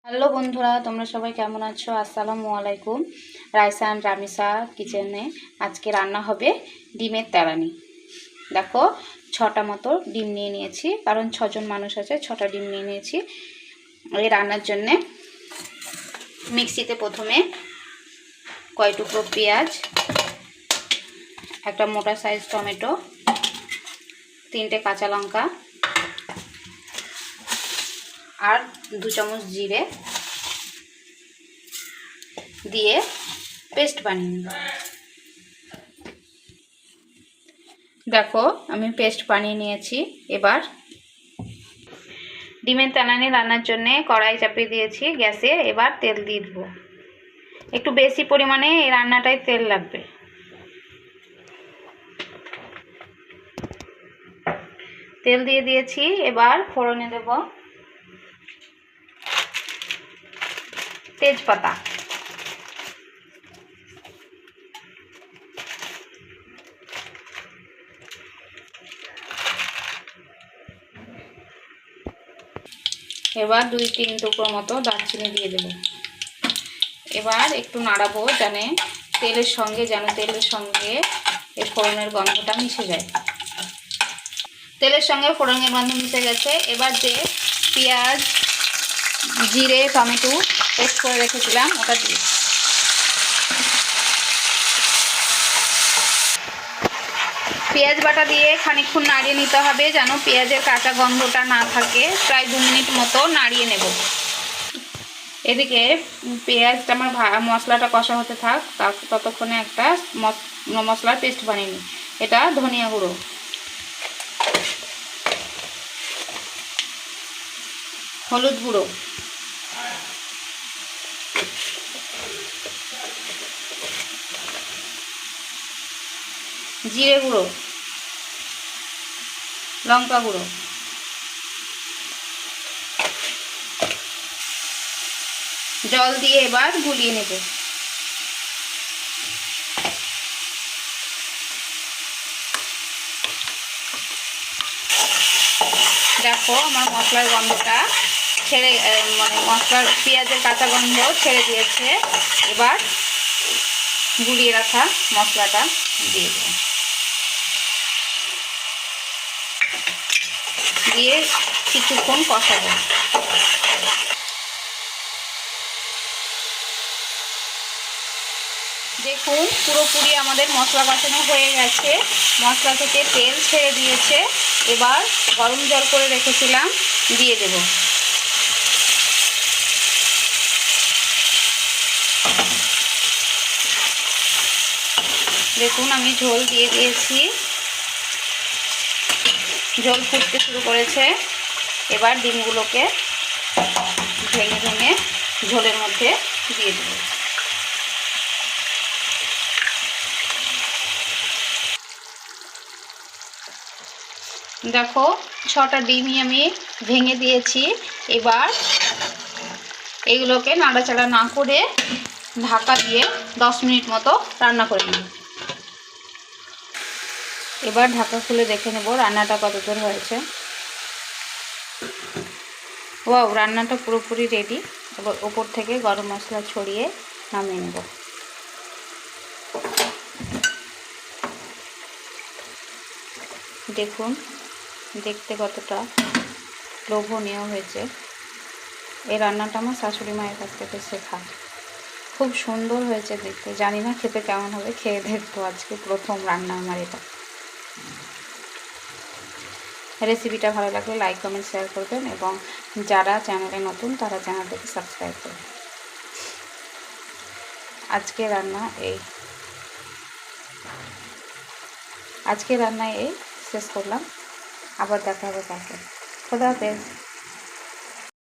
Hello বন্ধুরা, তোমরা সবাই কেমন আছো? আসসালামু আলাইকুম। রাইসা অ্যান্ড রামিসা কিচেনে আজকে রান্না হবে ডিমের তেলানি। দেখো, 6টা মতো ডিম নিয়ে নিয়েছি, কারণ 6জন মানুষ আছে, 6টা ডিম নিয়ে নিয়েছি এই রান্নার জন্যে। মিক্সিতে প্রথমে কয় টুকরো পেঁয়াজ, একটা মোটা সাইজ টমেটো, 3টে কাঁচা লঙ্কা আর 2 চামচ জিরে দিয়ে পেস্ট বানিয়ে নেব। দেখো, আমি পেস্ট বানিয়ে নিয়েছি। এবার ডিমের তেলানি রান্নার জন্য কড়াই চাপিয়ে দিয়েছি গ্যাসে। এবার তেল দিয়ে দেবো। একটু বেশি পরিমাণে এই রান্নাটায় তেল লাগবে। তেল দিয়ে দিয়েছি। এবার ফোড়নে দেব তেজপাতা, এবার 2-3 টুকরো মতো দারচিনি দিয়ে দেব। এবার একটু নাড়াবো যেন তেলের সঙ্গে এই ফোড়নের গন্ধটা মিশে যায়। তেলের সঙ্গে ফোড়নের গন্ধ মিশে গেছে। এবার যে পেঁয়াজ, জিরে, টমেটো পেস্ট করে রেখেছিলাম ওটা দিয়ে পেঁয়াজ বাটা দিয়ে খানিকক্ষণ নাড়িয়ে নিতে হবে যেন পেঁয়াজের কাঁচা গন্ধটা না থাকে। প্রায় 2 মিনিট মতো নাড়িয়ে নেব। এদিকে পেঁয়াজটা আমার মশলাটা কষা হতে থাক, ততক্ষণে একটা মশলার পেস্ট বানিয়ে নিই। এটা ধনিয়া গুঁড়ো, হলুদ গুঁড়ো, জিরে গুঁড়ো, লঙ্কা গুঁড়ো, জল দিয়ে এবার গুলিয়ে নেব। দেখো, আমার মশলার গন্ধটা ছেড়ে মশলার পেঁয়াজের কাঁচা গন্ধ ছেড়ে দিয়েছে। এবার গুলিয়ে রাখা মশলাটা দিয়ে দেব, দিয়ে কিছুক্ষণ কষাবো। দেখুন, পুরোপুরি আমাদের মশলা কষানো হয়ে গেছে। মশলা থেকে তেল ছেড়ে দিয়েছে। এবার গরম জল করে রেখেছিলাম দিয়ে দেব। দেখুন, আমি ঝোল দিয়ে দিয়েছি। ঝোল ফুটতে শুরু করেছে। এবার ডিমগুলোকে ভেঙে ভেঙে ঝোলের মধ্যে দিয়ে দেব। দেখো, 6টা ডিমই আমি ভেঙে দিয়েছি। এবার এগুলোকে নাড়াচাড়া না করে ঢাকা দিয়ে 10 মিনিট মতো রান্না করে নেব। এবার ঢাকা খুলে দেখে নেব রান্নাটা কতদূর হয়েছে। ওয়াও, রান্নাটা পুরোপুরি রেডি। এবার ওপর থেকে গরম মশলা ছড়িয়ে নামিয়ে নেব। দেখুন, দেখতে কতটা লোভনীয় হয়েছে। এই রান্নাটা আমার শাশুড়ি মায়ের কাছ থেকে শেখা। খুব সুন্দর হয়েছে দেখতে। জানি না খেতে কেমন হবে, খেয়ে দেখবো। আজকে প্রথম রান্না আমার এটা। রেসিপিটা ভালো লাগলে লাইক, কমেন্ট, শেয়ার করবেন এবং যারা চ্যানেলে নতুন তারা চ্যানেলটাকে সাবস্ক্রাইব করবেন। আজকে রান্না এই শেষ করলাম। আবার দেখা হবে কালকে। খোদা হাফেজ।